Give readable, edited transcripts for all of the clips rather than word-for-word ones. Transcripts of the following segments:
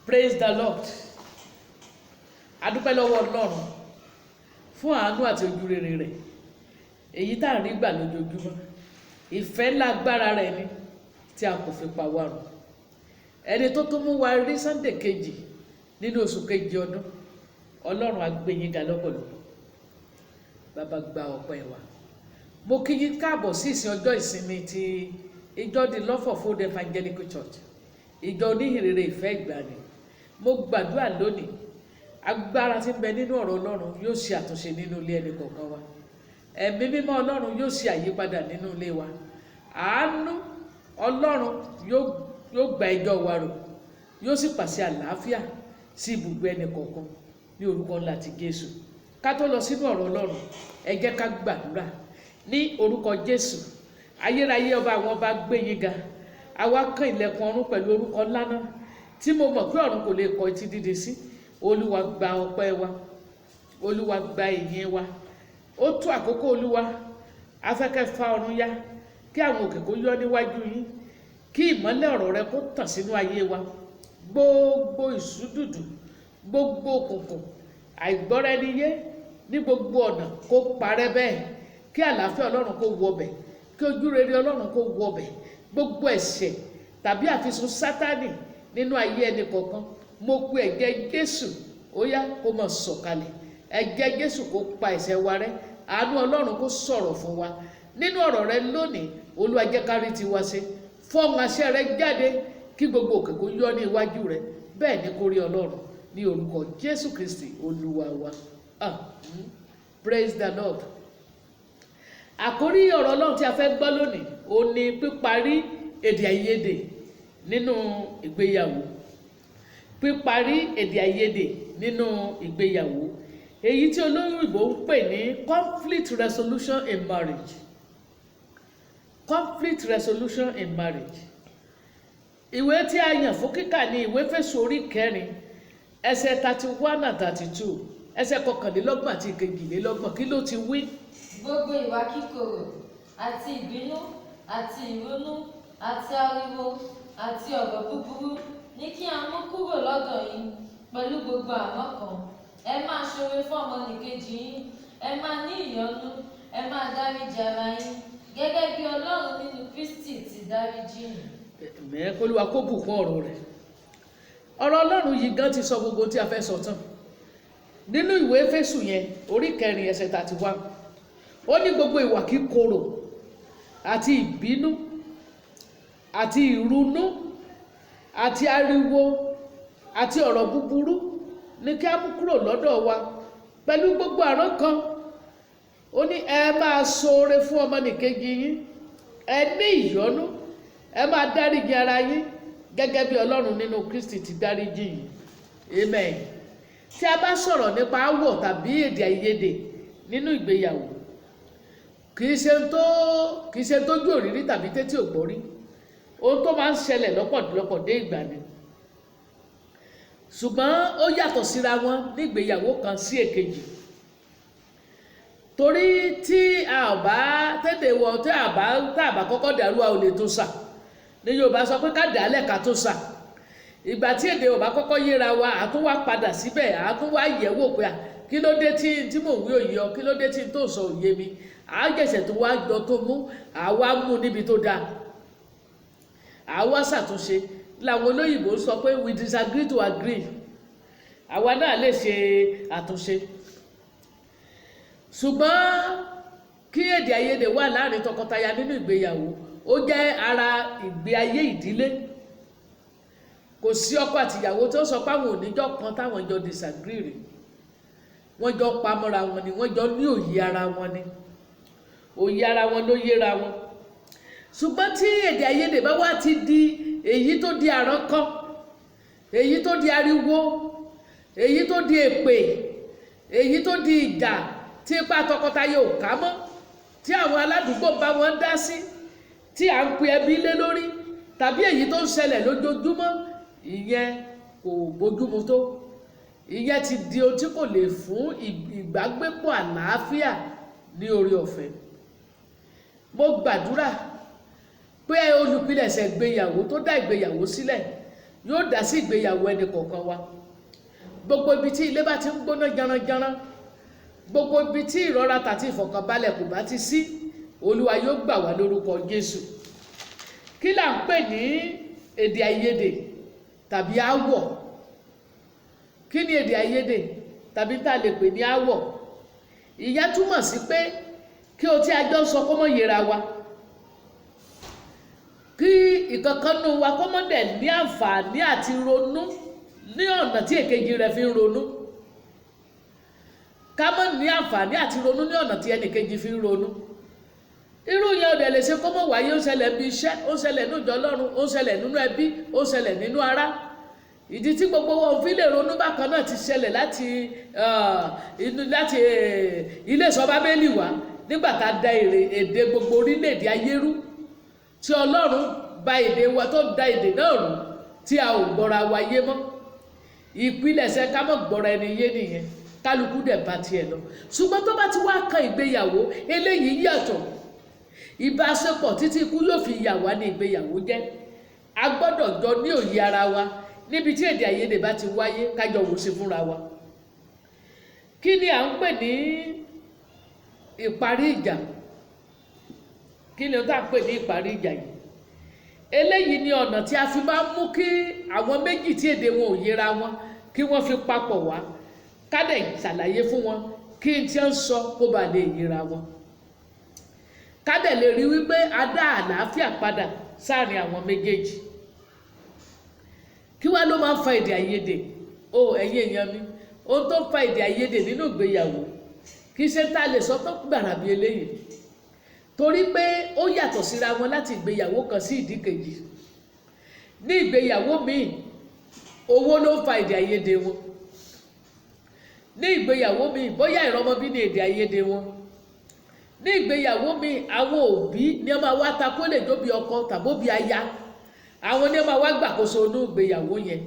Praise the Lord. Adúpẹ́ lọ́wọ́ Ọlọ́run fún àánú àti ojú rere rẹ̀ èyí tá à ń rí gbà lójoojúmọ́. Ìfẹ́ lágbára rẹ̀ ni tí a kò fi pa wá run. Ẹni tó tún mú wa rí Sunday kejì nínú oṣù kejì ọdún, Ọlọ́run á gbé yín ga lọ́pọ̀lọpọ̀. Bàbá gba ọpẹ́ wa. Mo kí yín káàbọ̀ sí ìsìn ọjọ́ ìsinmi ti ìjọ The Love of Old Evangelical Church, ìjọ oníhìnrere ìfẹ́ ìgbàanì. Mo gbàdúrà lónìí, agbára tí ń bẹ nínú ọ̀rọ̀ Ọlọ́run yóò ṣe àtúnṣe nínú ilé ẹnì kọ̀ọ̀kan wa. Ẹ̀mí mímọ́ Ọlọ́run yóò ṣe àyípadà nínú ilé wa. Àánú Ọlọ́run yóò gba ẹjọ́ wa rò, yóò sì pàṣẹ àlàáfíà sí ibùgbé ẹnì kọ̀ọ̀kan ní orúkọ ńlá ti Jésù. Ká tó lọ sínú ọ̀rọ̀ Ọlọ́run, ẹ jẹ́ ká gbàdúrà ní orúkọ Jésù. Ayérayé ọba àwọn ọba gbé yín ga. Àwa kàn ilẹ̀kùn ọ̀run pẹ̀lú orúkọ ńlá náà tí mo mọ̀ pé ọ̀run kò lè kọ etí dídì sí. Olúwa gba ọpẹ́ wa, Olúwa gba ìyìn wa. Ó tó àkókò Olúwa, afẹ́kẹ́ fa ọ̀run yá, kí àwọn òkè kó yọ níwájú yín, kí ìmọ́lẹ̀ ọ̀rọ̀ rẹ kó tàn sínú ayé wa. Gbogbo ìṣúdùdù, gbogbo òkùnkùn, àìgbọ́ra-ẹni-yé ní gbogbo ọ̀nà kó parẹ́ bẹ́ẹ̀, kí àlàáfíà Ọlọ́run kó wọbẹ̀, kí ojú rere Ọlọ́run kó wọbẹ̀. Gbogbo ẹ̀ṣẹ̀ tàbí àfisùn Sátánì nínú ayé ẹnì kọ̀ọ̀kan, mo pe ẹ̀jẹ̀ Jésù ó yá kó máa sọ̀kalẹ̀. Ẹ̀jẹ̀ Jésù kó pa ẹ̀ṣẹ̀ wa rẹ́. Àánú Ọlọ́run kó sọ̀rọ̀ fún wa nínú ọ̀rọ̀ rẹ lónìí. Olúwa jẹ́ ká rí tiwa ṣe. Fọ́n àṣẹ rẹ jáde, kí gbogbo òkè kó yọ ní iwájú rẹ. Bẹ́ẹ̀ ni kó rí Ọlọ́run ní orúkọ Jésù Kristi Olúwa wa. Praise the Lord. Àkórí ọ̀rọ̀ Ọlọ́run tí a fẹ́ gbọ́ lónìí ó ní píparí èdè àìyedè nínú ìgbéyàwó. Píparí èdè àìyedè nínú ìgbéyàwó, èyí tí olóyìnbó ń pè ní conflict resolution in marriage. Conflict resolution in marriage. Ìwé tí a yàn fún kíkà ní ìwé Éfésù orí 4 ẹsẹ̀ 31 and 32, ẹsẹ̀ 21 àti 22. Kí ló ti wí? Gbogbo ìwà kíkorò àti ìbínú àti ìrunú àti ariwo àti ọ̀rọ̀ búburú ní kí a mú kúrò lọ́dọ̀ yín pẹ̀lú gbogbo àmọ́kàn. Ẹ máa ṣoore fún ọmọnìkejì yín, ẹ máa ní ìyọ́nú, ẹ máa dáríjì ara yín gẹ́gẹ́ bí Ọlọ́run nínú Kristi ti dáríjì yín. Olúwa kó bùkún ọ̀rọ̀ rẹ̀. Ọ̀rọ̀ Ọlọ́run yìí gan ti sọ gbogbo tí a fẹ́ sọ tán. Nínú ìwé Éfésù yẹn orí 4 ẹsẹ̀ 31, ó ní gbogbo ìwà kíkorò àti ìbínú àti ìrunú àti ariwo àti ọ̀rọ̀ búburú ní kí a mú kúrò lọ́dọ̀ wa pẹ̀lú gbogbo àrán kan. Ó ní ẹ máa ṣoore fún ọmọnìkejì yín, ẹ ní ìyọ́nú, ẹ máa dáríjì ara yín gẹ́gẹ́ bí Ọlọ́run nínú Kristi ti dáríjì yín. Amen. Tí a bá sọ̀rọ̀ nípa áwọ̀ tàbí èdè àìyedè nínú ìgbéyàwó, kìí ṣe tójú òrírí tàbí tétí ògbórí. Ohun tó máa ń ṣẹlẹ̀ lọ́pọ̀lọpọ̀ dé ìgbà ni. Ṣùgbọ́n ó yàtọ̀ síra wọn ní ìgbéyàwó kan sí èkejì. Torí tí a bá tètè wọ tí a bá kọ́kọ́ dàrú a ò lè tó sà. Ní Yorùbá sọ pé ká dàálẹ̀ ká tó sà. Ìgbà tí èdè ò bá kọ́kọ́ yéra wa, a tún wá padà síbẹ̀, a tún wá yẹ̀wò pé kí ló dé tí mò ń wí òye ọ, kí ló dé tí n tó sọ òye mi. A jẹ̀sẹ̀ tó wá jọ tó mú, àwa mú níbi tó dáa. Àwa ṣàtúnṣe. Làwọn olóyìnbó sọ pé we disagree to agree. Àwa náà lè ṣe àtúnṣe. Ṣùgbọ́n kí èdè àìyedè wà láàrin tọkọtaya nínú ìgbéyàwó, ó jẹ́ ara ìgbé ayé ìdílé. Kò sí ọkọ àtìyàwó tó sọ pé àwọn oníjọ́ kan táwọn jọ disagree rẹ̀. Wọ́n jọ pamọ́ra wọn ni, wọ́n jọ ní òye ara wọn ni. Òye ara wọn ló yéra wọn. Ṣùgbọ́n tí èdè àìyedè bá wá ti di èyí tó di àrán kan, èyí tó di ariwo, èyí tó di èpè, èyí tó di ìjà tí ipa tọkọtaya ò ká mọ́, tí àwọn aládùúgbò bá wọn dá sí, tí à ń pe ẹbí lé lórí, tàbí èyí tó ń ṣẹlẹ̀ lójoojúmọ́, ìyẹn kò bójúmu tó. Ìyẹn ti di ohun tí kò lè fún ìgbàgbépọ̀ àlàáfíà ní orí ọ̀fẹ́. Mo gbàdúrà pé olùpilẹ̀ṣẹ̀ ìgbéyàwó tó dá ìgbéyàwó sílẹ̀ yóò dá sí ìgbéyàwó ẹnì kọ̀ọ̀kan wa. Gbogbo ibi tí ilé bá ti ń gbóná janranjanran, gbogbo ibi tí ìrora tàti ìfọ̀kànbalẹ̀ kò bá ti sí, Olúwa yóò gbà wá lórúkọ Jésù. Kí là ń pè ní èdè àìyedè tàbí aáwọ̀? Kí ni èdè àìyedè tàbí tá a lè pè ní aáwọ̀? Ìyẹn túmọ̀ sí pé kí o tí a jọ ń sọ kó mọ́ yẹra wa, kí ìkankan nínú wa kó mọ́ dẹ̀ ní àǹfààní àti ronú ní ọ̀nà tí èkejì rẹ̀ fi ń ronú, ká mọ́ ní àǹfààní àti ronú ní ọ̀nà tí ẹnìkejì fi ń ronú. Irú yẹn ò dẹ̀ lè ṣe kó mọ́ wáyé. Ó ń ṣẹlẹ̀ bí iṣẹ́, ó ń ṣẹlẹ̀ nínú ìjọ Ọlọ́run, ó ń ṣẹlẹ̀ nínú ẹbí, ó ń ṣẹlẹ̀ nínú ará. Ìdí tí gbogbo wọn fi lè ronú bákan náà ti ṣẹlẹ̀ láti ilé ìsọ Bábélì wá, nígbà tá a da èdè gbogbo orílẹ̀-èdè ayé rú, tí Ọlọ́run bà èdè wa, tó da èdè náà rú, tí a ò gbọ́ra wa yé mọ́. Ìpilẹ̀ṣẹ̀ ká mọ̀ gbọ́ra ẹni yé nìyẹn, kálukú dẹ̀ bá tiẹ̀ lọ. Ṣùgbọ́n tó bá ti wá kan ìgbéyàwó, eléyìí yàtọ̀. Ìbáṣepọ̀ títí ikú yóò fi yà wá ní ìgbéyàwó jẹ́. A gbọ́dọ̀ jọ ní òye ara wa níbi tí èdè àìyedè bá ti wáyé, kájọ wò sí fúnra wa. Kí ni à ń pè ní ìparí ìjà? Kí ni ó tá ń pè ní ìparí ìjà yìí? Eléyìí ni ọ̀nà tí a fi máa ń mú kí àwọn méjì tí èdè wọn ò yéra wọn kí wọ́n fi papọ̀ wá, ká dẹ̀ ṣàlàyé fún wọn kí n tí ń sọ kó ba lè yéra wọn. Ká dẹ̀ lè rí wípé a dá àlàáfíà padà sáàrin àwọn méjèèjì. Kí wá ló máa ń fa èdè àìyedè? Ẹ̀yin èèyàn mi, ohun tó ń fa èdè àìyedè nínú ìgbéyàwó kì í ṣe tá a lè sọ tó gbàrà bí eléyìí, torí pé ó yàtọ̀ síra wọn láti ìgbéyàwó kan sí ìdí kejì. Ní ìgbéyàwó míì, owó ló ń fa èdè àìyedè wọn. Ní ìgbéyàwó míì, bóyá ìrọmọbí ni èdè àìyedè wọn. Ní ìgbéyàwó míì, àwọn òbí ni wọ́n máa wá takò lè jóbi ọkọ tàbóbi aya, àwọn ni wọ́n máa wá gbàkóso inú ìgbéyàwó yẹn.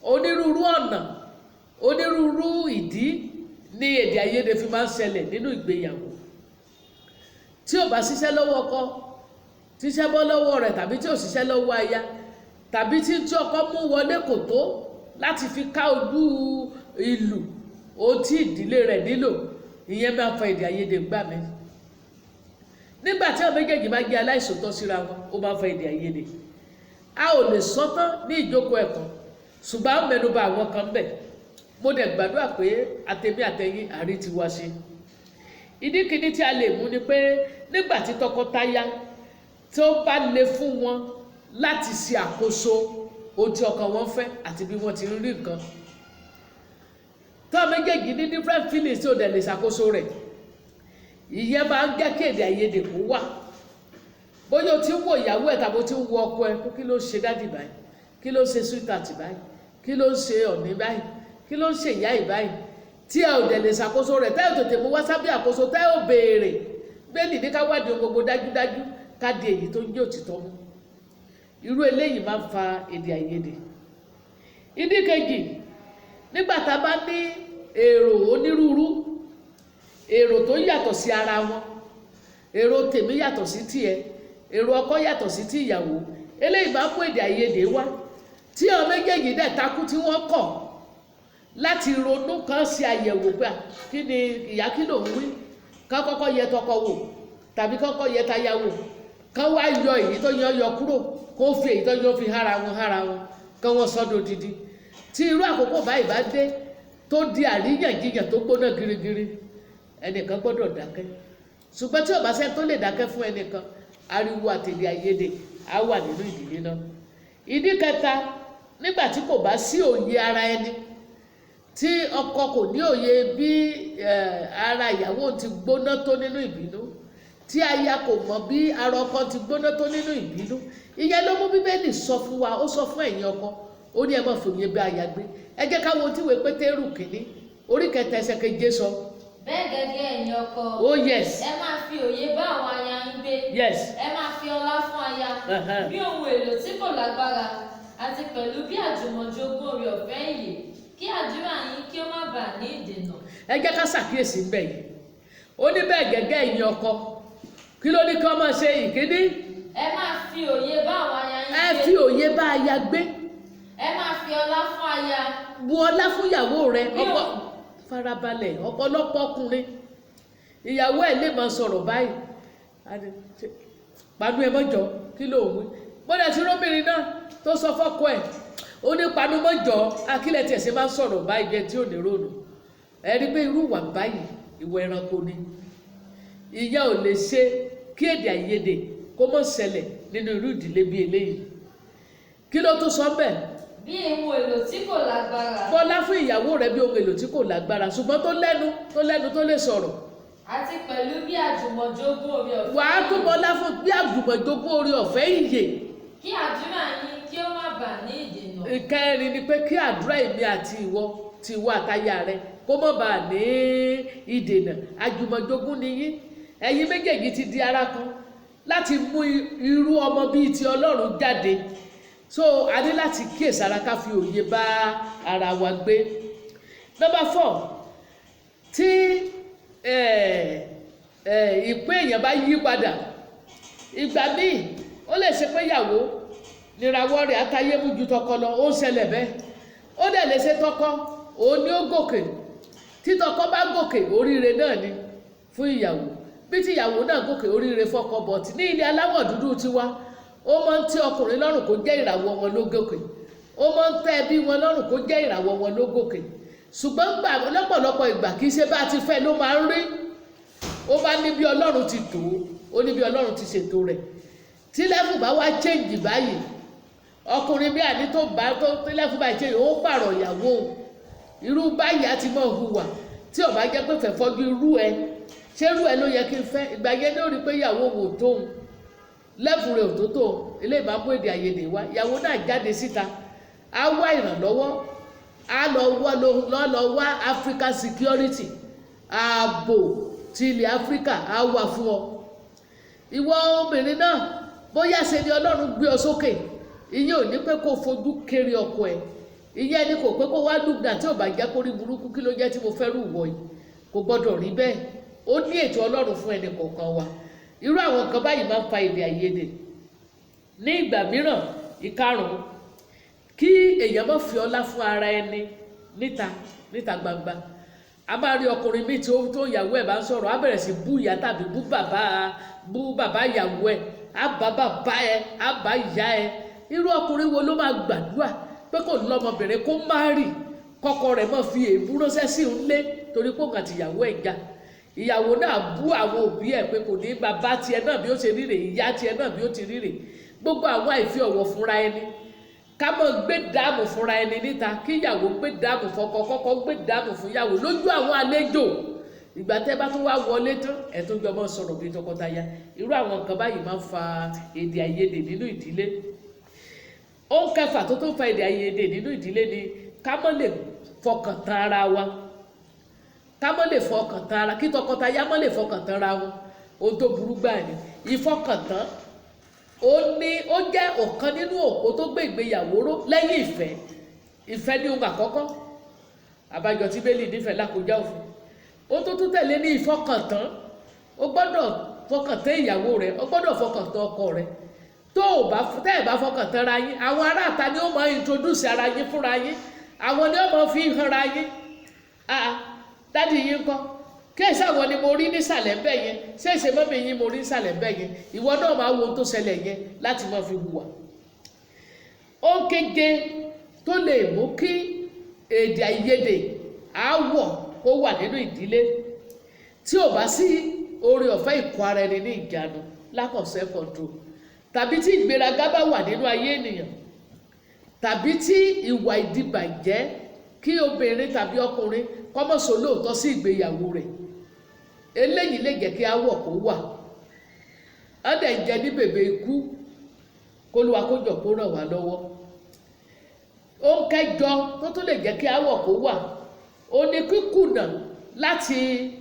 Onírúurú ọ̀nà, onírúurú ìdí ni èdè àìyedè fi máa ń ṣẹlẹ̀ nínú ìgbéyàwó. Tí ò bá ṣiṣẹ́ lọ́wọ́ ọkọ, tíṣẹ́ bọ́ lọ́wọ́ rẹ̀, tàbí tí ò ṣiṣẹ́ lọ́wọ́ aya, tàbí tí ọkọ mú wọlé kò tó láti fi ká ojú ìlù ohun tí ìdílé rẹ̀ nílò, ìyẹn máa ń fa èdè àìyedè gbà mí. Nígbà tí àwọn méjèèjì máa jẹ́ aláìṣòótọ́ síra wọn, ó máa ń fa èdè àìyedè. A ò lè sọ tán ní ìjókòó ẹ̀kan, ṣùgbọ́n a mẹ́nubà àwọn kan bẹ̀. Mo dẹ̀ gbàdúrà pé àtèmi àtẹ̀yin àrí ti wá ṣe. Ìdí kìíní tí a lè mú ni pé nígbà tí tọkọtaya tí ó bá le fún wọn láti ṣe àkóso ohun tí ọkàn wọn fẹ́ àti bí wọ́n ti ń rí nǹkan, táwọn méjèèjì ní different feelings tí ó dẹ̀ lè ṣàkóso rẹ̀, ìyẹn máa ń jẹ́ kí èdè àìyedè kó wà. Bóyá o ti ń wo ìyàwó ẹ̀ tàbí o ti ń wo ọkọ ẹ̀, kí ló ń ṣe dádì báyìí, kí ló ń ṣe sweetheart báyìí, kí ló ń ṣe ọ̀ní báyìí, kí ló ń ṣe ìyá ì báyìí, tí ẹ ò dẹ̀ lè ṣàkóso rẹ̀, tẹ́ ò tètè mú wá sábẹ́ àkóso, tẹ́ ò béèrè. Bẹ́ẹ̀ni ní ká wádìí ohun gbogbo dájúdájú, ká di èyí tó ń jẹ́ òtítọ́ mú. Irú eléyìí máa ń fa èdè àìyedè. Ìdí kejì, nígbà tá a bá ní èrò onírúurú, èrò tó yàtọ̀ sí ara wọn, èrò tèmi yàtọ̀ sí tiẹ̀, èrò ọkọ yàtọ̀ sí ti ìyàwó, eléyìí máa ń mú èdè àìyedè wá. Tí àwọn méjèèjì dẹ̀ takú tí wọ́n kọ̀ láti ronú kan ṣe àyẹ̀wò gbà, kí ni ìyá kí ló ń wí, ká kọ́kọ́ yẹ tọkọ wò tàbí kọ́kọ́ yẹ táyà wò, ká wá yọ èyí tó yọ kúrò, kó fi èyí tó yọ fi hára wọn, ká wọ́n sọ́dọ̀ dídí. Tí irú àkókò báyìí bá dé tó di àríyànjiyàn tó gbóná girigiri, ẹnìkan gbọ́dọ̀ dákẹ́. Ṣùgbọ́n tí ó bá ṣe tó lè dákẹ́ fún ẹnìkan, ariwo àtèdè àìyedè á wà nínú ìdílé náà. Ìdí kẹta, nígbà tí kò bá sí òye ara ẹni, tí ọkọ kò ní òye bí ara ìyàwó ti gbóná tó nínú ìbínú, tí aya kò mọ̀ bí ara ọkọ ti gbóná tó nínú ìbínú, ìyẹn ló mú Bíbélì sọ fún wa, ó sọ fún ẹ̀yin ọkọ, ó ní ẹ má fòye bá aya gbé. Ẹ jẹ́ ká wo tíwèé Pétérù kìíní orí 7 ẹsẹ̀ 7 sọ. Bẹ́ẹ̀ gẹ́gẹ́ ẹ̀yin ọkọ, Oh yes. ẹ máa fi òye bá àwọn aya yín gbé. Yes. Ẹ máa fi ọlá fún aya bí ohun èlò tí kò lágbára, àti pẹ̀lú bí àjùmọ̀jogún oore ọ̀fẹ́ ìyè, kí àdúrà yín kí ó má bàa ní ìdènà. Ẹ jẹ́ ká ṣàkíyèsí ń bẹ̀ yìí. Ó ní bẹ́ẹ̀ gẹ́gẹ́ ẹ̀yin ọkọ, kí ló ní kí wọ́n máa ṣe ìkíní? Ẹ máa fi òye bá àwọn aya yín gbé. Ẹ fi òye bá aya gbé. ẹ máa fi ọlá fún aya. bu ọlá fún ìyàwó rẹ. Farabalẹ̀, ọ̀pọ̀lọpọ̀ ọkùnrin ìyàwó ẹ̀ lè máa sọ̀rọ̀ báyìí, panu ẹ mọ́jọ kí ló wí. Bọ́dà tí rómìnrin náà tó sọ fọ́kọ ẹ̀, ó ní panu mọ́jọ, akílẹ̀ tiẹ̀ ṣe máa ń sọ̀rọ̀ báyìí jẹ́ tí ò ní rònú. Ẹ rí pé irú ìwà báyìí ìwà ẹranko ni. Ìyá ò lè ṣe kí èdè àìyedè kó mọ̀ ṣẹlẹ̀ nínú irú ìdílé bí eléyìí. Kí ló tún sọ bẹ́ẹ̀? Bí ohun èlò tí kò lágbára. Bọ́lá fún ìyàwó rẹ bí ohun èlò tí kò lágbára ṣùgbọ́n tó lẹ́nu tó lè sọ̀rọ̀. Àti pẹ̀lú bí àjùmọ̀jogún oore ọ̀fẹ́. Wàá tún bọ́lá fún bí àjùmọ̀jogún oore ọ̀fẹ́ ìyè. Kí àdúrà yín kí ó má bàa ní ìdènà. Ìkẹrin ni pé kí àdúrà èmi àti ìwọ àtaya rẹ kó má bàa ní ìdènà. Àjùmọ̀jogún ni yín, ẹ̀yin méjèèjì ti di ara kan láti mú irú ọmọ bíi ti Ọlọ́run jáde. So a ní láti kíyèsára ká fi òye bá ara wa gbé. Number 4, tí ìpín èèyàn bá yí padà, ìgbà míì ó lè ṣe pé ìyàwó nírawọ́ rẹ̀ àtayé mú ju tọkọ lọ, ó ń ṣẹlẹ̀ bẹ́ẹ̀. Ó dẹ̀ lè ṣe tọkọ òun ni ó gòkè, tí tọkọ bá gòkè oríire náà ni fún ìyàwó, bí tí ìyàwó náà gòkè oríire fọ́kọ. Bọ̀tì ní ilé aláwọ̀ dúdú tiwa, ó máa ń tẹ́ ọkùnrin lọ́rùn kó jẹ́ ìràwọ̀ wọn ló gòkè, ó máa ń tẹ́ ẹbí wọn lọ́rùn kó jẹ́ ìràwọ̀ wọn ló gòkè. Ṣùgbọ́n lọ́pọ̀lọpọ̀ ìgbà kì í ṣe bá ti fẹ́ ló máa ń rí. Ó bá ní bí Ọlọ́run ti tò ó ní bí Ọlọ́run ti ṣètò rẹ̀. Tí lẹ́fù bá wá change báyìí, ọkùnrin bí àní tó tí lẹ́fù bá change ó pààrọ̀ ìyàwó. Irú báyìí á ti mọ̀ hùwà tí ó bá jẹ́ pé fẹ́ fọ́jú irú ẹ, ṣé irú ẹ ló yẹ kí n fẹ́? Ìgbà yẹn ní ó rí pé ìyàwó wò tóun, lẹ́fù rẹ̀ ò tó tóun, eléyìí máa mú èdè àìyedè wá. Ìyàwó náà jáde síta, á wá ìrànlọ́wọ́, á lọ wá African security, ààbò ti ilẹ̀ Áfíríkà á wà fún ọ. Ìwọ obìnrin náà bóyá ṣe ni Ọlọ́run gbé ọ sókè, ìyẹn ò ní pé kó fojú kéré ọkọ ẹ̀, ìyẹn ni kò pé kó wá dùgbà tí ò bá jẹ́ kó rí burúkú kí ló jẹ́ tí mo fẹ́ rú ìwọ yìí. Kò gbọdọ̀ rí bẹ́ẹ̀. Ó ní ètò Ọlọ́run fún ẹnì kọ̀ọ̀kan wa. Irú àwọn nǹkan báyìí máa ń fa èdè àìyedè. Ní ìgbà mìíràn, ìkarùn-ún, kí èèyàn má fi ọlá fún ara ẹni níta gbangba. A máa rí ọkùnrin míì tí tó ìyàwó ẹ̀ bá ń sọ̀rọ̀, á bẹ̀rẹ̀ sí bú ìyá tàbí bú bàbá ìyàwó ẹ̀, á bá bàbá ẹ̀, á bá ìyá ẹ̀. Irú ọkùnrin wo ló máa gbàdúrà pé kò lọ́mọbìnrin kó má rì kọ́kọ́ rẹ̀ mọ́ fi èébú ránṣẹ́ sí òun lé torí pé òun àti ìyàwó ẹ̀ ga. Ìyàwó náà bú àwọn òbí ẹ̀ pé kò ní bàbá tiẹ̀ náà bí ó ṣe ríre, ìyá tiẹ̀ náà bí ó ti ríre. Gbogbo àwọn àìfi ọ̀wọ̀ fúnra ẹni, ká mọ̀ gbé dáàmù fúnra ẹni níta, kí ìyàwó gbé dáàmù fọ́kọ, kọ́kọ́ gbé dáàmù fún ìyàwó lójú àwọn àlejò. Ìgbà tẹ́ bá tún wá wọlé tán ẹ̀ tún jọ mọ́ sọ̀rọ̀ bí tọkọtaya. Irú àwọn nǹkan báyìí máa ń fa èdè àìyedè nínú ìdílé. Ohun kẹfà tó tún fa èdè àìyedè nínú ìdílé ni ká mọ́ lè fọkàn tán ara wa, ká mọ́ lè fọkàn tán ara, kí tọkọtaya mọ́ lè fọkàn tán ara wọn. Ohun tó burú gbà ni ìfọkàntán. Ó jẹ́ ọ̀kan nínú òpó tó gbé ìgbéyàwó ró lẹ́yìn ìfẹ́. Ìfẹ́ ní ohun àkọ́kọ́, àbájọ tí Bélì nífẹ̀ẹ́ lákòjá òfin. Ó tó tún tẹ̀lé ní ìfọkàntán. Ó gbọ́dọ̀ fọkàntán ìyàwó rẹ̀, ó gbọ́dọ̀ fọkàntán ọkọ rẹ̀. Tẹ́ ẹ̀ bá fọkàntán ara yín, àwọn aráàta ni ó máa introduce ara yín fúnra yín, àwọn ni ó máa fi hàn ara yín. Dádì yín kọ́, kéèsì àwọn ni mo rí nísàlẹ̀ bẹ́ẹ̀ yẹn, ṣéèṣe mọ́mí yín mo rí nísàlẹ̀ bẹ́ẹ̀ yẹn. Ìwọ náà máa wo ohun tó ṣẹlẹ̀ yẹn láti máa fi hùwà. Ó kéje tó lè mú kí èdè àìyedè aáwọ̀ kó wà nínú ìdílé tí ò bá sí oore ọ̀fẹ́ ìkó ara ẹni ní ìjánu, lack of self control, tàbí tí ìgbéraga bá wà nínú ayé ènìyàn, tàbí tí ìwà ìdìbàjẹ́, kí obìnrin tàbí ọkùnrin kọ́mọ̀ sọ lóòótọ́ sí ìgbéyàwó rẹ̀. Eléyìí lè jẹ́ kí aáwọ̀ kó wà. Á dẹ̀ jẹ́ ní bèbè ikú, k'Olúwa kó jọ̀ọ́ kó ràn wá lọ́wọ́. Ohun kẹjọ tó tún lè jẹ́ kí aáwọ̀ kó wà, ó ní kíkùnà láti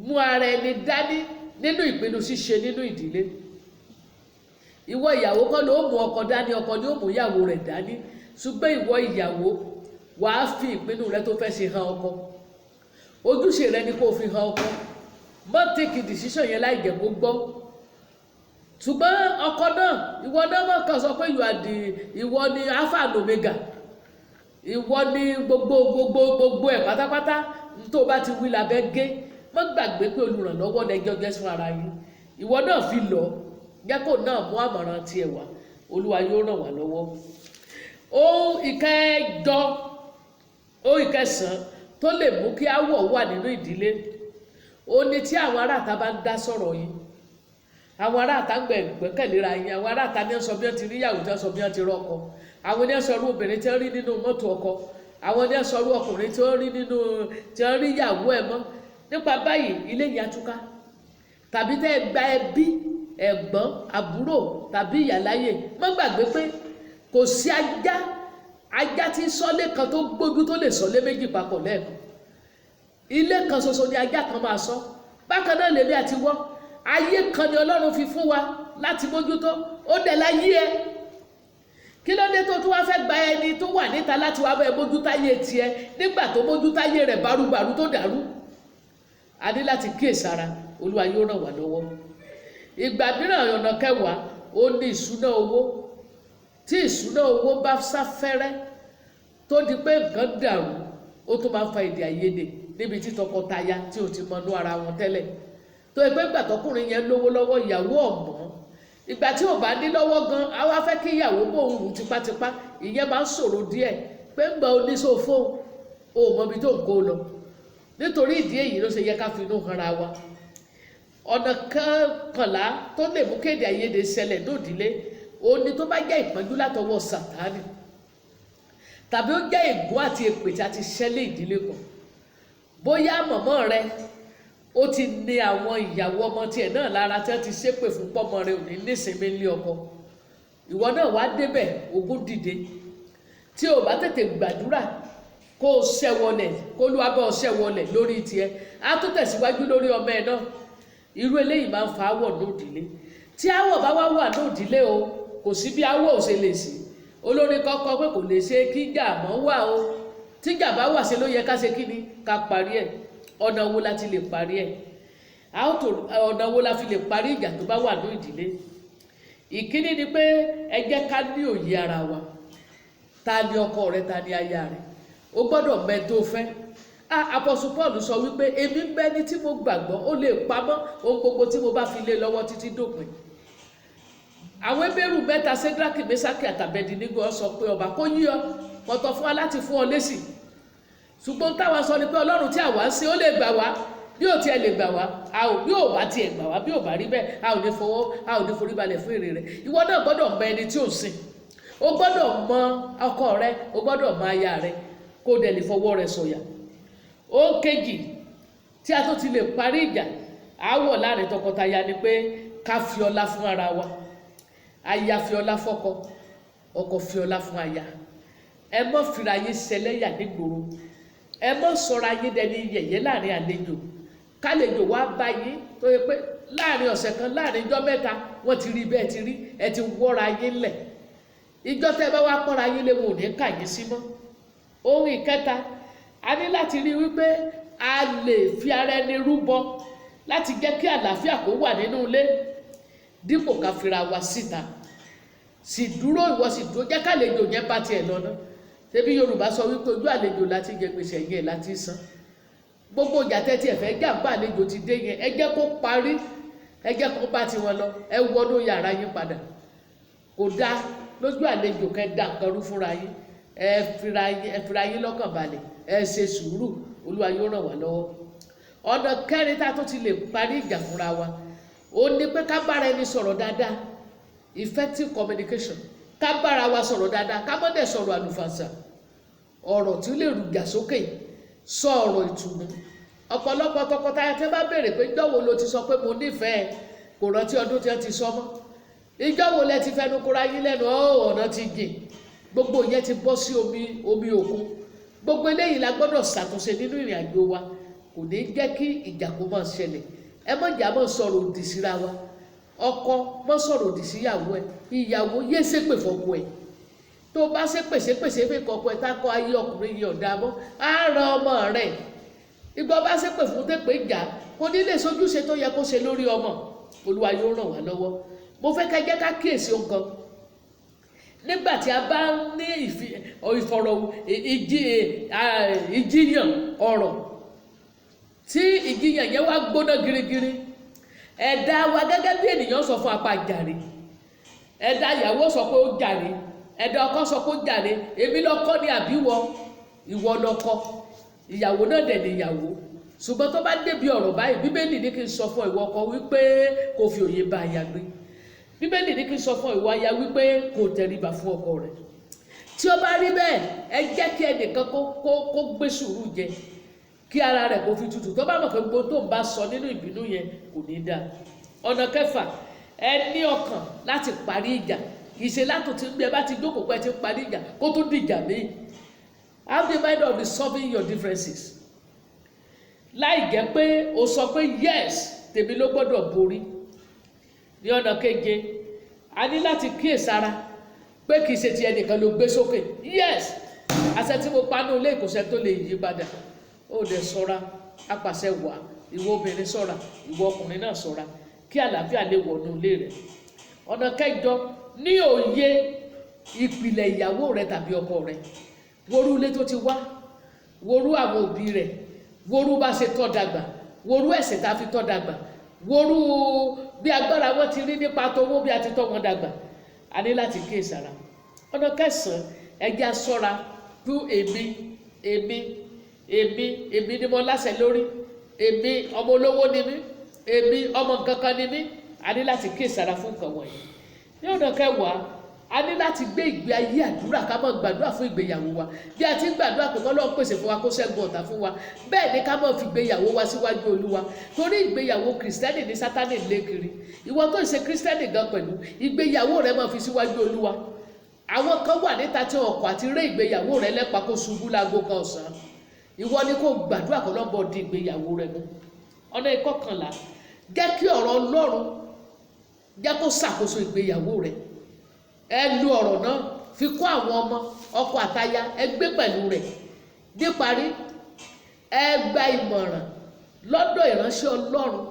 mú ara ẹni dání nínú ìpinnu ṣíṣe nínú ìdílé. Ìwọ ìyàwó kọ́ ló mú ọkọ dání, ọkọ ni ó mú ìyàwó rẹ̀ dání. Ṣùgbọ́n ìwọ ìyàwó wàá fi ìpinnu rẹ tó fẹ́ ṣe hàn ọkọ. Ojúṣe rẹ ni kó fi hàn ọkọ. Má take decision yẹn láì jẹ́ kó gbọ́. ṣùgbọ́n ọkọ náà ìwọ náà mọ̀ kàn sọ pé ìwọ ni alpha and omega, ìwọ ni gbogbo ẹ̀ pátápátá tó bá ti wí labẹ́ gé. Má gbàgbé pé olùrànlọ́wọ́ lẹ́jọ́ jẹ́ fún ara yín. Ìwọ náà fi lọ jẹ́ kó náà mú àmọ̀ràn tiẹ̀ wá. Olúwa yóò ràn wá lọ́wọ́. Ohun ìkẹjọ, ohun ìkẹsàn tó lè mú kí áwọ̀ wà nínú ìdílé, ó ní tí àwọn aráàta bá ń dá sọ̀rọ̀ yín. Àwọn aráàta ń gbẹ́kẹ̀léra yín. Àwọn aráàta ní sọ bí wọ́n ti rí ìyàwó, tí wọ́n sọ bí wọ́n ti rọ́kọ. Àwọn ní sọ irú obìnrin tí wọ́n rí nínú mọ́tò ọkọ. Àwọn ní sọ irú ọkùnrin tí wọ́n rí ìyàwó ẹ̀ mọ́. Nípa báyìí ilé yìí á túká. Tàbí tẹ́ ẹ gba ẹbí, ẹ̀gbọ́n, àbúrò tàbí ìyáláyé, má gbàgbé pé kò sí ajá tí sọ́lé kan tó gbójú tó lè sọ́lé méjì papọ̀ lẹ́ẹ̀kan. Ilé kan ṣoṣo ni ajá kan máa sọ. Bákan náà lèmi àti wọ́, ayé kan ni Ọlọ́run fi fún wa láti mójútó, ó dẹ̀ láyé ẹ. Kí ló dé tó tún wá fẹ́ gba ẹni tó wà níta láti wá bá ẹ mójútáyé tiẹ̀ nígbà tó mójútáyé rẹ̀ bárúbarú tó dàrú? A ní láti kíyèsára. Olúwa yóò ràn wá lọ́wọ́. Ìgbà mìíràn ọ̀nà kẹwàá ó ní ìṣúná owó. Tí ìṣúná owó bá sáfẹ́rẹ́ tó di pé nǹkan dàrú, ó tó máa ń fa èdè àìyedè níbi tí tọkọtaya tí ò ti mọnú ara wọn tẹ́lẹ̀. Tó ẹgbẹ́ ìgbà tọkùnrin yẹn lówó lọ́wọ́, ìyàwó ọ̀mọ́. Ìgbà tí ò bá ní lọ́wọ́ gan, a wá fẹ́ kí ìyàwó bóun rù tipátipá. Ìyẹn máa ń ṣòro díẹ̀ pé ń gba oníṣòfò o mọbi tó ń kó lọ. Nítorí ìdí èyí ló ṣe yẹ ká fi inú hanra wa. Ọ̀nà kọkànlá tó lè mú kéde àìyedè ṣẹlẹ̀ lódìlé, ó ní tó bá jẹ́ ìpọ́njú látọwọ́ Sátánì, tàbí ó jẹ́ ègún àti èpè tí a ti ṣẹlẹ̀ ìdílé kan. Bóyá mọ̀mọ́ rẹ ó ti ní àwọn ìyàwó ọmọ tiẹ̀ náà lára tí wọ́n ti ṣépè fún pọ́mọ rẹ òní nísinmi ní ọkọ. Ìwọ náà wá débẹ̀, ogun dìde. Tí o bá tètè gbàdúrà kó o ṣẹ́wọlẹ̀, kó Olúwa bá ọ ṣẹ́wọlẹ̀ lórí tiẹ̀, á tó tẹ̀síwájú lórí ọmọ ẹ náà. Irú eléyìí máa ń fa áwọ̀ lódìlé. Tí áwọ̀ bá wá wà lódìlé o, kò sí bí áwọ̀ ò ṣe lè sí. Olórin kọ́kọ́ pé kò lè ṣe kí ìjà mọ́ wà o. Tí ìjà bá wà ṣe ló yẹ ká ṣe kí ni? Ká parí ẹ̀. Ọ̀nà wo la ti lè parí ẹ̀? Ọ̀nà wo la fi lè parí ìjà tó bá wà ní ìdílé? Ìkíní ni pé ẹ jẹ́ ká ní òye ara wa. Ta ni ọkọ rẹ, ta ni aya rẹ? O gbọ́dọ̀ mọ̀ tó fẹ́. Apọ́sù Paul sọ wípé èmi ń bẹ ní tí mo gbàgbọ́, ó lè pamọ́ ohun gbogbo tí mo bá fi lé lọ́wọ́ títí dópin. Àwọn Hébérù mẹ́ta, Sédrákì, Méṣákì àti Ábẹ́dínígò sọ pé ọba kó yí ọ, kọ̀tọ̀ fún wa láti fún ọ lésì. Ṣùgbọ́n táwa sọ ni pé Ọlọ́run tí àwa ń sìn ó lè gbà wá. Bí ò tiẹ̀ lè gbà wá, bí ò bá tiẹ̀ gbà wá, bí ò bá rí bẹ́ẹ̀, a ò ní forí balẹ̀ fún èrè rẹ̀. Ìwọ náà gbọ́dọ̀ mọ ẹni tí ò sìn. O gbọ́dọ̀ mọ ọkọ rẹ, o gbọ́dọ̀ mọ aya rẹ, kó dẹ̀ lè fọwọ́ rẹ sọ̀yà. Ó kejì tí a tó ti lè parí ìjà áwọ̀ láàrin tọkọtaya ni pé ká fi ọlá fún ara wa. Aya fi ọlá fọ́kọ, ọkọ fi ọlá fún aya. Ẹ mọ́ fira yín ṣẹlẹ́yà nígboro. Ẹ mọ́ sọra yín dẹni yẹ̀yẹ́ láàrin àlejò. Kálejò wá bá yín tó yẹ pé láàrin ọ̀sẹ̀ kan, láàrin ijọ́ mẹ́ta, wọ́n ti rí bẹ́ẹ̀ ti rí, ẹ ti wọ́ra yín lẹ̀. Ìjọ́ tẹ́ bá wá pọ́nra yín léwu ò ní kà yín sí mọ́. Ohun ìkẹta, a ní láti rí wípé a lè fi ara ẹni rúbọ láti jẹ́ kí àlàáfíà kó wà nínú ilé dípò ká fira wa síta. Sì dúró, ìwọ sì dúró, jẹ́ kálejò yẹn bá tiẹ̀ lọ náà. Ṣebí Yorùbá sọ wípé ojú àlejò láti jẹ gbèsè yẹn láti san. Gbogbo ìjà tẹ́tí ẹ̀fẹ́ jàǹbá àlejò ti dé yẹn, ẹ jẹ́ kó parí, ẹ jẹ́ kó bá tiwọn lọ, ẹ wọnú yàrá yín padà. Kò dáa lójú àlejò kẹ́ dá nǹkan rú fúnra yín. Ẹ fira yín lọ́kàn balẹ̀, ẹ ṣe sùúrù. Olúwa yóò ràn wá lọ́wọ́. Ọ̀nà kẹrin tá tó ti lè parí ìjà fúnra wa, ó ní pé ká bára ẹni sọ̀rọ̀ dáadáa, effective communication. Ká bára wa sọ̀rọ̀ dáadáa, ká má dẹ̀ sọ̀rọ̀ àlùfàǹsà, ọ̀rọ̀ tí ó lè rùjà sókè, sọ ọ̀rọ̀ ìtùnú. Ọ̀pọ̀lọpọ̀ tọkọtaya tẹ́ bá béèrè pé ìjọ́ wo lo ti sọ pé mo nífẹ̀ẹ́, kò rántí ọdún tí wọ́n ti sọ mọ́. Ìjọ́ wo lẹ ti fẹnu kóra yín lẹ́nu, ọ̀nà ti jìn. Gbogbo yẹn ti bọ́ sí omi òkun. Gbogbo eléyìí la gbọ́dọ̀ ṣàtúnṣe nínú ìrìn àjò wa. Kò ní jẹ́ kí ìjà kó máa ṣẹlẹ̀. Ẹ má jà máa sọ̀rọ̀ òdì síra wa. Ọkọ má sọ̀rọ̀ òdì síyàwó ẹ̀. Ìyàwó yé ṣépè fọ́kọ ẹ̀. Tó bá ṣépè fún ọkọ ẹ̀, tá kọ́ ayé ọkùnrin yìí ọ̀dà mọ́, á ran ọmọ rẹ̀. Ìgbà bá ṣépè fún tẹ́pẹ́ ìjà, kò ní lè sojúṣe tó yẹ kó ṣe lórí ọmọ. Olúwa yóò ràn wá lọ́wọ́. mo fẹ́ ká jẹ́ ká kíyèsí ohun kan. Nígbà tí a bá ní ìjiyàn ọ̀rọ̀ tí ìjiyàn yẹn wá gbóná girigiri, ẹ̀dá wa gẹ́gẹ́ bí ènìyàn sọ fún apá jàre, ẹ̀dá ìyàwó sọ pé ó jàre, ẹ̀dá ọkọ sọ pé ó jàre, èmi lọ́kọ ni àbíwọ, ìwọ lọ́kọ, ìyàwó náà dẹ̀ ni ìyàwó. Ṣùgbọ́n tó bá débi ọ̀rọ̀ báyìí, bíbélì ní kí n sọ fún ìwọ ọkọ wípé kò fi òye bá aya gbé. Bíbélì ní kí n sọ fún ìwọ aya wípé kò tẹríba fún ọkọ rẹ̀. Tí ó bá rí bẹ́ẹ̀, ẹ jẹ́ kí ẹnìkan kó gbé sùúrù jẹ, kí ara rẹ̀ kó fi tutù. Tó bá mọ̀ pé gbogbo tó ń bá sọ nínú ìbínú yẹn kò ní dáa. Ọ̀nà kẹfà, ẹ ní ọkàn láti parí ìjà. Kì í ṣe látòtí bí ẹ bá ti jókòó pé ẹ ti parí ìjà kó tó dìjà míì. Have the mind of resolving your differences. Láì jẹ́ pé o sọ pé yes, tèmi ló gbọ́dọ̀ borí. Ní ọ̀nà keje, a ní láti kíyèsára pé kì í ṣe ti ẹnìkan ló gbé sókè. Yes, àṣẹ tí mo pa ní ilé ìkọ̀sẹ̀ tó lè yí padà. Ó dẹ̀ ṣọ́ra, apàṣẹ wà, ìwọ obìnrin ṣọ́ra, ìwọ ọkùnrin náà ṣọ́ra, kí àlàáfíà lè wọnú ilé rẹ̀. Ọ̀nà kẹjọ, ní òye ìpìlẹ̀ ìyàwó rẹ tàbí ọkọ rẹ. Worú ilé tó ti wá, worú àwọn òbí rẹ̀, worú bá ṣe tọ́ dàgbà, worú ẹ̀sìn tá fi tọ́ dàgbà, worú bí agbára wọn ti rí nípa tówó bí a ti tọ́ wọn dàgbà. A ní láti kíyèsára. Ọ̀nà kẹsàn-án, ẹ jẹ́ á ṣọ́ra fún èmi ni mo láṣẹ lórí, èmi ọmọ olówó ni mí, èmi ọmọ nǹkankan ni mí. A ní láti kíyèsára fún nǹkan wọ̀nyí. Ní ọ̀nà kẹwàá, a ní láti gbé ìgbé ayé àdúrà, ká máa gbàdúrà fún ìgbéyàwó wa. Bí a ti ń gbàdúrà pé Ọlọ́run pèsè fún wa kó ṣẹ́gun ọ̀tá fún wa, bẹ́ẹ̀ ni ká máa fi ìgbéyàwó wa síwájú Olúwa. Torí ìgbéyàwó Kristẹni ní Sátánì lé kiri. Ìwọ tó ń ṣe Kristẹni gan pẹ̀lú, ìgbéyàwó rẹ máa fi síwájú Olúwa. Àwọn kan wà níta tí wọn kọ̀ àti ré ìgbéyàwó rẹ lẹ́pa kó ṣubú láago kan ọ̀sán. Ìwọ ni kó gbàdúrà kó lọ́bọ̀ di ìgbéyàwó rẹ mú. Ọ̀nà ìkọkànlá, jẹ́ kí ọ̀rọ̀ Ọlọ́run jẹ́ kó ṣàkóso ìgbéyàwó rẹ. Ẹ lu ọ̀rọ̀ náà fi kọ́ àwọn ọmọ, ọkọ àtaya, ẹ gbé pẹ̀lú rẹ̀. Níparí, ẹ gba ìmọ̀ràn lọ́dọ̀ ìránṣẹ́ Ọlọ́run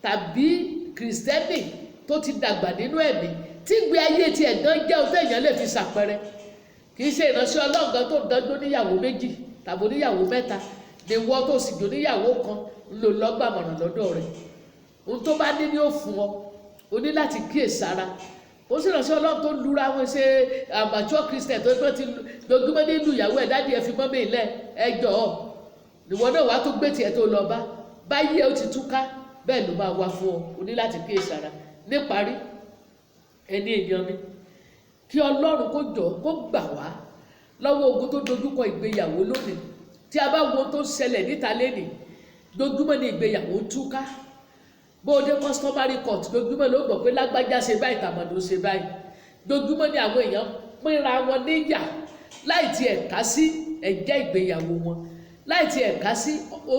tàbí Kristẹni tó ti dàgbà nínú ẹ̀mí, tí ìgbé ayé ti ẹ̀gán jẹ́ ohun téèyàn lè fi ṣàpẹẹrẹ. Kì í ṣe ìránṣẹ́ Ọlọ́run gan tó dánjó níyàwó méjì tàbí oníyàwó mẹ́ta, ni wọ́n tó sì jò níyàwó kan ń lò lọ́gbàmọ̀ràn lọ́dọ̀ rẹ̀. Ohun tó bá ní ni ó fún ọ, o ní láti kíyèsára. Ó sì ránṣẹ́ Ọlọ́run tó lura wọn ṣe amateur Christian tó gbé ti lójúmọ́ nínú ìyàwó ẹ̀, dáàdi ẹ fi mọ́ mi ilẹ̀ ẹ jọ̀ọ́. Ìwọ náà wàá tó gbé tiẹ̀ tó lọ bá. Báyé ó ti túká, bẹ́ẹ̀ ló máa wá fún ọ. O ní láti kíyèsára. Níparí, ẹni èèyàn mi, kí Ọlọ́run kó jọ kó gbà wá lọ́wọ́ ogun tó dojúkọ ìgbéyàwó lónìí. Tí a bá wo ohun tó ń ṣẹlẹ̀ níta lénìí, lójúmọ́ ni ìgbéyàwó ń túká. Bó dé customary court, lójúmọ́ ló gbọ́ pé lágbájá ṣe báyìí, tàmọ̀dó ṣe báyìí. Lójúmọ́ ni àwọn èèyàn pínra wọn níyà láì ti ẹ̀ka sí ẹ̀jẹ̀ ìgbéyàwó wọn, láì ti ẹ̀ka sí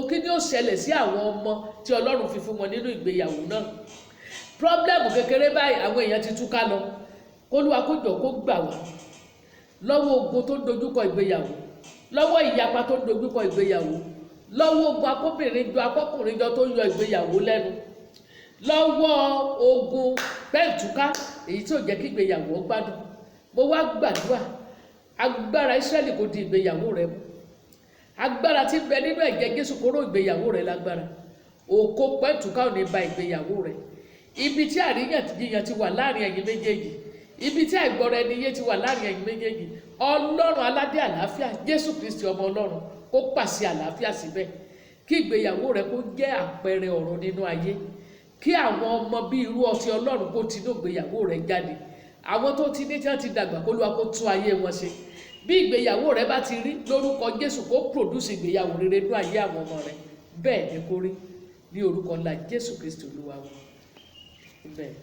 kí ni ó ṣẹlẹ̀ sí àwọn ọmọ tí Ọlọ́run fi fún wọn nínú ìgbéyàwó náà. Pọ́blẹ́mù kékeré báyìí àwọn èèyàn ti túká lọ. K'Olúwa kó jọ kó gbà wá lọ́wọ́ ogun tó ń dojúkọ ìgbéyàwó, lọ́wọ́ ìyapa tó ń dojúkọ ìgbéyàwó, lọ́wọ́ ogun akọ́kùnrin jọ tó ń yọ ìgbéyàwó lẹ́nu, lọ́wọ́ ogun pẹ́ǹtúká èyí tí ò jẹ́ kí ìgbéyàwó gbádùn. Mo wá gbàdúrà agbára Ísírẹ́lì kó di ìgbéyàwó rẹ mú. Agbára tí ń bẹ nínú ẹ̀jẹ̀ Jésù kó ró ìgbéyàwó rẹ lágbára. Òkò pẹ́ǹtúká ò ní ba ìgbéyàwó rẹ. Ibi tí àríyànjiyàn ti wà láàrin ẹ̀yin méjèèjì, ibi tí àìgbọ́ra ẹni yé ti wà láàrin ẹ̀yin méjèèjì, Ọlọ́run aládé àlàáfíà, Jésù Kristi ọmọ Ọlọ́run, kó pàṣẹ àlàáfíà síbẹ̀. Kí ìgbéyàwó rẹ kó jẹ́ àpẹẹrẹ ọ̀run nínú ayé. Kí àwọn ọmọ bí irú ọtí Ọlọ́run kó tinú ìgbéyàwó rẹ jáde. Àwọn tó ti ní tí wọ́n ti dàgbà k'Olúwa kó tún ayé wọn ṣe. Bí ìgbéyàwó rẹ bá ti rí, lórúkọ Jésù kó produce ìgbéyàwó rere nínú ayé àwọn ọmọ rẹ. Bẹ́ẹ̀ ni kó rí ní orúkọ ńlá Jésù Kristi Olúwa wa. Bẹ́ẹ̀.